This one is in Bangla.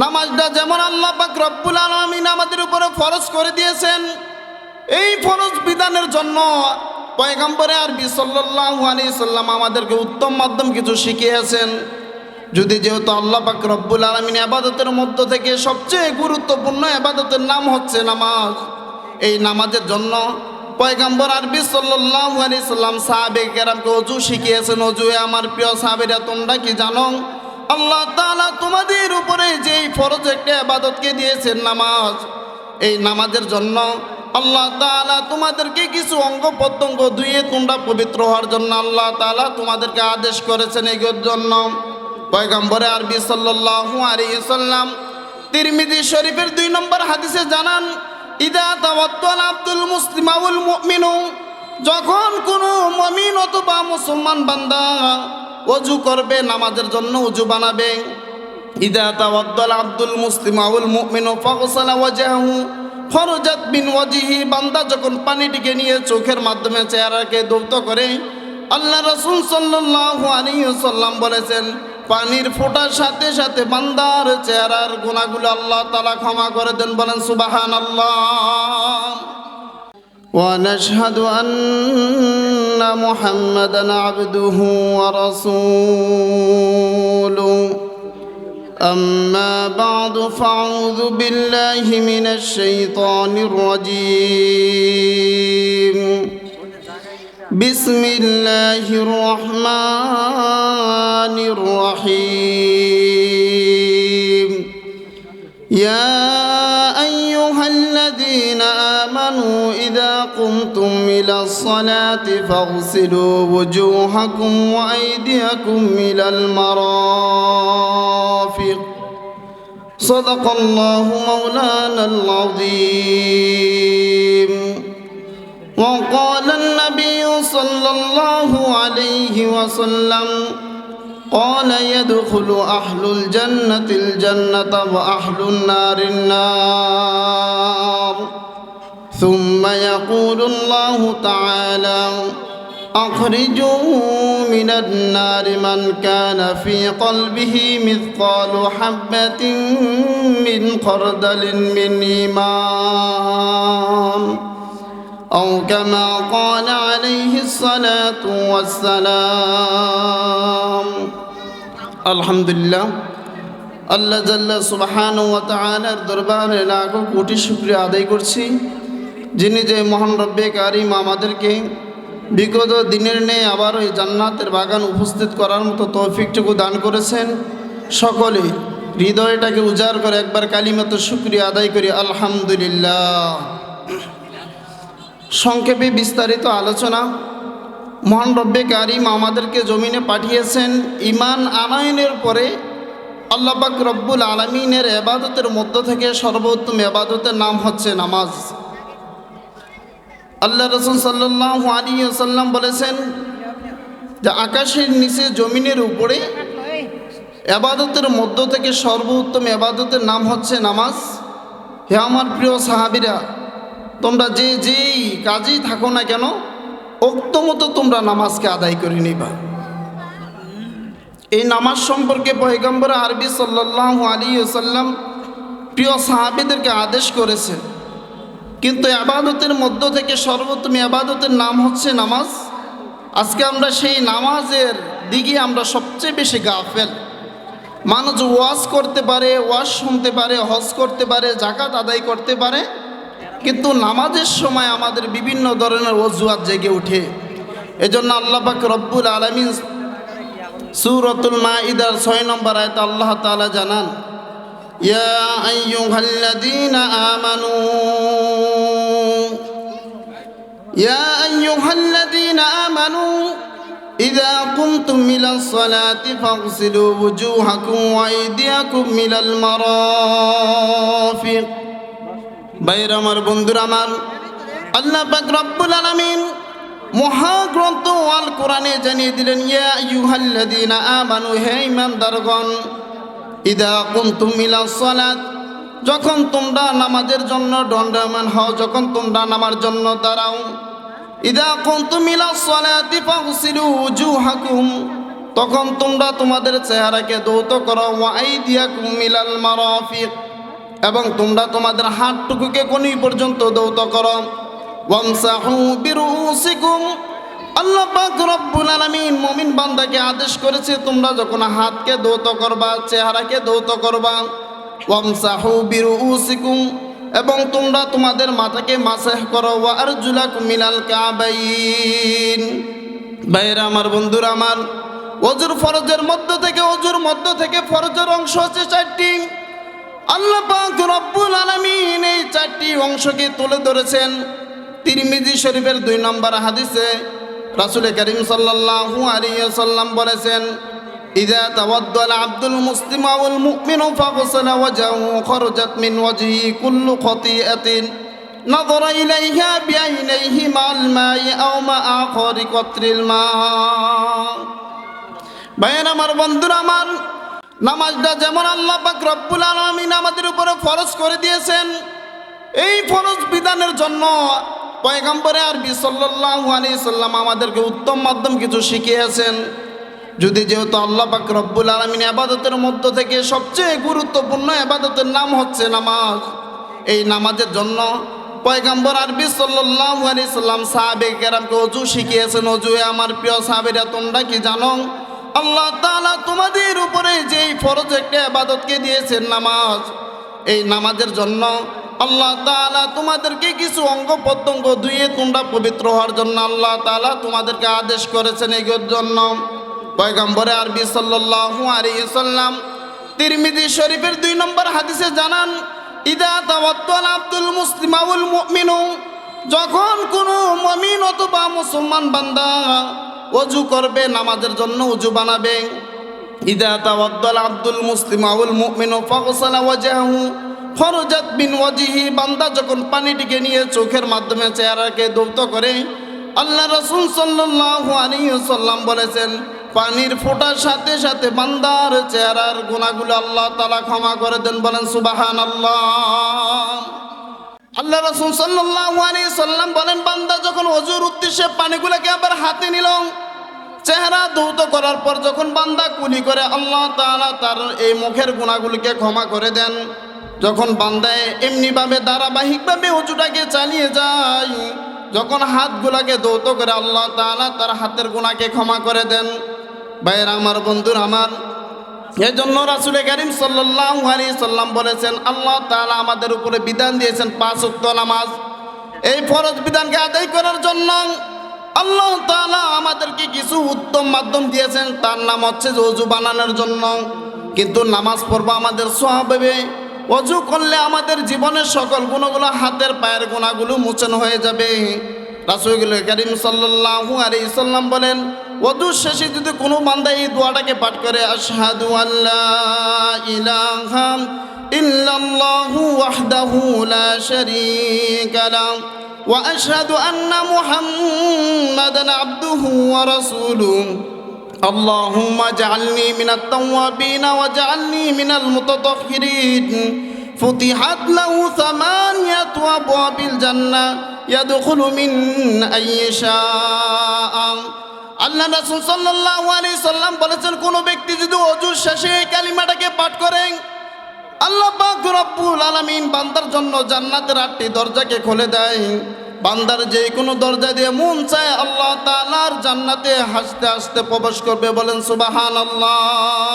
নামাজটা যেমন আল্লাহ পাক রব্বুল আলামিন আমাদের উপরে ফরজ করে দিয়েছেন, এই ফরজ বিধানের জন্য পয়গম্বরে আরবি সাল্লাল্লাহু আলাইহি সাল্লাম আমাদেরকে উত্তম মাধ্যম কিছু শিখিয়েছেন। যেহেতু আল্লাহ পাক রব্বুল আলামিন ইবাদতের মধ্য থেকে সবচেয়ে গুরুত্বপূর্ণ ইবাদতের নাম হচ্ছে নামাজ, এই নামাজের জন্য পয়গম্বর আরবি সাল্লাল্লাহু আলাইহি সাল্লাম সাহাবে কেরামকে ওযু শিখিয়েছেন। ওযু আমার প্রিয় সাহাবেরা, তোমরা কি জানো আল্লাহ তাআলা তোমাদের উপরে যেই ফরজ একটা ইবাদতকে দিয়েছেন নামাজ, এই নামাজের জন্য আল্লাহ তাআলা তোমাদেরকে কিছু অঙ্গ প্রত্যঙ্গ ধুয়ে তোমরা পবিত্র হওয়ার জন্য আল্লাহ তাআলা তোমাদেরকে আদেশ করেছেন। এই জন্য পয়গম্বরে আরবি সাল্লাল্লাহু আলাইহি সাল্লাম তিরমিজি শরীফের 2 নম্বর হাদিসে জানান, ইদা তাওয়াদ্দাল আব্দুল মুসলিম আউল মুমিনু, যখন কোনো মুমিন অথবা মুসলমান বান্দা ওযু করবে, নামাজের জন্য ওযু বানাবে, ইদা তাওয়াদ্দাল আব্দুল মুসলিম আউল মুমিনু ফাগসালা ওয়াজহাহু খরজাত মিন ওয়াজহি, বান্দা যখন পানিটিকে নিয়ে চোখের মাধ্যমে চেহারাকে ধৌত করে, আল্লাহ রাসূল সাল্লাল্লাহু আলাইহি ওয়াসাল্লাম বলেছেন পানির ফোঁটার সাথে সাথে বান্দার চেহারার গুনাহগুলো আল্লাহ তাআলা ক্ষমা করে দেন। বলেন সুবহানাল্লাহ। ওয়া নাশহাদু আন্না মুহাম্মাদান আবদুহু ওয়া রাসূলুহু, আম্মা বা'দু ফাআউযু বিল্লাহি মিনাশ শাইতানির রাজীম। বিসমিল্লাহির রহমানির রহিম। ইয়া আইয়ুহাল্লাযীনা আমানু ইযা কুমতুম ইলাস সালাতি ফাগসিলু ওয়ুজুহাকুম ওয়া আইদিয়াকুম ইলাল মারাফিক। সাদাকাল্লাহু মাওলানাল আযীম। وقال النبي صلى الله عليه وسلم قال يدخل أهل الجنة الجنة وأهل النار النار، ثم يقول الله تعالى أخرجوا من النار من كان في قلبه مثقال حبة من خردل من إيمان، أو كما قال عليه الصلاة والسلام। আলহামদুলিল্লাহ, আল্লাহ জাল্লা সুবহানাহু ওয়া তাআলার দরবারে লাখো কোটি শুকরিয়া আদায় করছি, যিনি যে মহান রব্বে কারীম আমাদেরকে বিগত দিনের নেই আবার ওই জান্নাতের বাগান উপস্থিত করার মতো তৌফিকটুকু দান করেছেন। সকলে হৃদয়টাকে উজাড় করে একবার কালিমাতুশ শুকরিয়া আদায় করি আলহামদুলিল্লাহ। সংক্ষেপে বিস্তারিত আলোচনা। মহান রব্বে কারীম আমাদেরকে জমিনে পাঠিয়েছেন ঈমান আনয়নের পরে আল্লাহ পাক রব্বুল আলামিনের ইবাদতের মধ্য থেকে সর্বোত্তম ইবাদতের নাম হচ্ছে নামাজ। আল্লাহ রাসূল সাল্লাল্লাহু আলাইহি ওয়াসাল্লাম বলেছেন যে আকাশের নিচে জমিনের উপরে ইবাদতের মধ্য থেকে সর্বোত্তম ইবাদতের নাম হচ্ছে নামাজ। হে আমার প্রিয় সাহাবীরা, তোমরা যেই কাজেই থাকো না কেন ওক্তমতো তোমরা নামাজকে আদায় করে নিবা। এই নামাজ সম্পর্কে পয়গম্বর আরবি সাল্লাল্লাহু আলাইহি ওয়াসাল্লাম প্রিয় সাহাবীদেরকে আদেশ করেছেন, কিন্তু ইবাদতের মধ্য থেকে সর্বোত্তম ইবাদতের নাম হচ্ছে নামাজ। আজকে আমরা সেই নামাজের দিকে আমরা সবচেয়ে বেশি গাফেল। মানুষ ওয়াজ করতে পারে, ওয়াজ শুনতে পারে, হজ করতে পারে, যাকাত আদায় করতে পারে, কিন্তু নামাজের সময় আমাদের বিভিন্ন ধরনের অজুহাত জেগে ওঠে। এজন্য আল্লাহ পাক রব্বুল আলামিন সূরাতুল মাঈদার 6 নম্বর আয়াতে আল্লাহ তাআলা জানান, ইয়া আইয়ুহাল্লাযীনা আমানু ইয়া আইয়ুহাল্লাযীনা আমানু ইযা কুমতুম ইলাস সালাতি ফাগসিলু ওয়ুজুহাকুম ওয়া আইদিয়াকুম ইলাল মারাফিক। ভাইরা আমার, বন্ধুরা আমার, আল্লাহ পাক রব্বুল আলামিন মহাগ্রন্থ আল কোরআনে জানিয়ে দিলেন, ইয়া আইয়ুহাল্লাযীনা আমানু, হে ঈমানদারগণ, ইযা কুমতুম ইলাস সালাত, যখন তোমরা নামাজের জন্য দণ্ডায়মান হও, যখন তোমরা নামাজের জন্য দাঁড়াও, ইযা কুমতুম ইলাস সালাতি ফাগসিলু ওয়ুজুহাকুম, তখন তোমরা তোমাদের চেহারাকে ধৌত করো, ওয়া আইদিয়াকুম ইলাল মারাফিক, এবং তোমরা তোমাদের হাতটুকুকে কনি পর্যন্ত ধৌত করো। ওয়ামসাহু বিরুসিকুম, আল্লাহ পাক রব্বুল আলামিন মুমিন বান্দাকে আদেশ করেছে তোমরা যখন হাতকে ধৌত করবা, চেহারাকে ধৌত করবা। ওয়ামসাহু বিরুসিকুম, এবং তোমরা তোমাদের মাথাকে মাসাহ করো। ওয়া আরজুলাকুম মিনাল কাবাইন। ভাইরা আমার, বন্ধুরা আমার, ওযুর ফরজের মধ্য থেকে ফরজের অংশ হচ্ছে 4টি। আল্লাহ পাক রব্বুল আলামিন এই 4টি অংশকে তুলে ধরেছেন তিরমিজি শরীফের 2 নম্বর হাদিসে। রাসূল করিম সাল্লাল্লাহু আলাইহি ওয়াসাল্লাম বলেছেন, ইযা তাওয়াদ্দাল আব্দুল মুসলিম ওয়াল মুমিনু ফাগসালা ওয়াজহাহু খরজাত মিন ওয়াজহি কুল্লু খতিআতিন নাযারা ইলাইহা বিআইনাইহি মাল মাই আও মা আখরি কতরিল মা। ভাইয়ের আমার, বন্ধুরা আমার, নামাজটা যেমন আল্লাহ পাক রব্বুল আলামিন আমাদের উপরে ফরজ করে দিয়েছেন, এই ফরজ বিধানের জন্য পয়গম্বরে আরবি সাল্লাল্লাহু আলাইহি সাল্লাম আমাদেরকে উত্তম মাধ্যম কিছু শিখিয়েছেন। যেহেতু আল্লাহ পাক রব্বুল আলামিন ইবাদতের মধ্য থেকে সবচেয়ে গুরুত্বপূর্ণ ইবাদতের নাম হচ্ছে নামাজ, এই নামাজের জন্য পয়গম্বর আরবি সাল্লাল্লাহু আলাইহি সাল্লাম সাহাবে কেরামকে ওযু শিখিয়েছেন। ওযুয়ে আমার প্রিয় সাহাবীরা, তোমরা কি জানো আল্লাহ তাআলা তোমাদের উপরে যেই ফরজ একটা ইবাদতকে দিয়েছেন নামাজ, এই নামাজের জন্য আল্লাহ তাআলা তোমাদেরকে কিছু অঙ্গ প্রত্যঙ্গ ধুয়ে তোমরা পবিত্র হওয়ার জন্য আল্লাহ তাআলা তোমাদেরকে আদেশ করেছেন। এর জন্য পয়গম্বরে আরবি সাল্লাল্লাহু আলাইহি সাল্লাম তিরমিজি শরীফের 2 নম্বর হাদিসে জানান, ইযা তাওয়াদ্দাল আব্দুল মুসলিম ওয়াল মুমিনু, যখন কোনো মুমিন অথবা মুসলমান বান্দা ওযু করবে, নামাজের জন্য ওযু বানাবে। ইযা তাওয়াদ্দাল আব্দুল মুসলিম ওয়াল মুমিনু ফাগসালা ওয়াজহাহু খরজাত মিন ওয়াজহি, বান্দা যখন পানিটিকে নিয়ে চোখের মাধ্যমে চেহারাকে ধৌত করে, আল্লাহ রাসূল সাল্লাল্লাহু আলাইহি ওয়াসাল্লাম বলেছেন, পানির ফোঁটার সাথে সাথে বান্দার চেহারার গুনাহগুলো আল্লাহ তাআলা ক্ষমা করে দেন। বলেন সুবহানাল্লাহ। আল্লাহ রাসূল সাল্লাল্লাহু আলাইহি ওয়াসাল্লাম বলেন, বান্দা যখন ওযুর উদ্দেশ্যে পানিগুলোকে আবার হাতে নিল, চেহারা ধৌত করার পর যখন বান্দা কুলি করে, আল্লাহ তাআলা তার এই মুখের গুনাহগুলোকে ক্ষমা করে দেন। যখন বান্দায় এমনিভাবে ধারাবাহিকভাবে ওযুটাকে চালিয়ে যায়, যখন হাতগুলাকে ধৌত করে, আল্লাহ তাআলা তার হাতের গুনাহকে ক্ষমা করে দেন। ভাইয়েরা আমার, বন্ধুরা আমার, এজন্য রাসূল করিম সাল্লাল্লাহু আলাইহি সাল্লাম বলেছেন, আল্লাহ তাআলা আমাদের উপরে বিধান দিয়েছেন 5 ওয়াক্ত নামাজ। এই ফরজ বিধানকে আদায় করার জন্য আল্লাহ তাআলা আমাদেরকে কিছু উত্তম মাধ্যম দিয়েছেন, তার নাম হচ্ছে ওযু বানানোর জন্য। কিন্তু নামাজ পড়বা আমাদের সওয়াবে, ওযু করলে আমাদের জীবনের সকল গুণগুলো, হাতের পায়ের গুণাগুলো মোচন হয়ে যাবে। রাসূল করিম সাল্লাল্লাহু আলাইহি সাল্লাম বলেন, ওযু শেষে যদি কোনো বান্দা এই দোয়াটাকে পাঠ করে, আশহাদু আল্লা ইলাহা ইল্লাল্লাহু ওয়াহদাহু লা শারীকা লাহু ওয়া আশহাদু আন্না মুহাম্মাদান আবদুহু ওয়া রাসূলুহু, আল্লাহুম্মা জাআলনি মিনাত তাওয়াবিন ওয়াজআলনি মিনাল মুতাতাহহিরিন, ফুতিহাত লাহু সামানিয়াতু আবওয়াবিল জান্নাহ ইয়াদখুলু মিন আইয়ি শাআ। আল্লাহ রাসূল সাল্লাল্লাহু আলাইহি সাল্লাম বলেছেন, কোন ব্যক্তি যদি ওযুর শেষে এই কালিমাটাকে পাঠ করে, আল্লাহ পাক রব্বুল আলামিন বান্দার জন্য জান্নাতের 8টি দরজাকে খুলে দেয়। বান্দার যে কোনো দরজা দিয়ে মন চায় আল্লাহ তাআলার জান্নাতে হাসতে হাসতে প্রবেশ করবে। বলেন সুবহানাল্লাহ।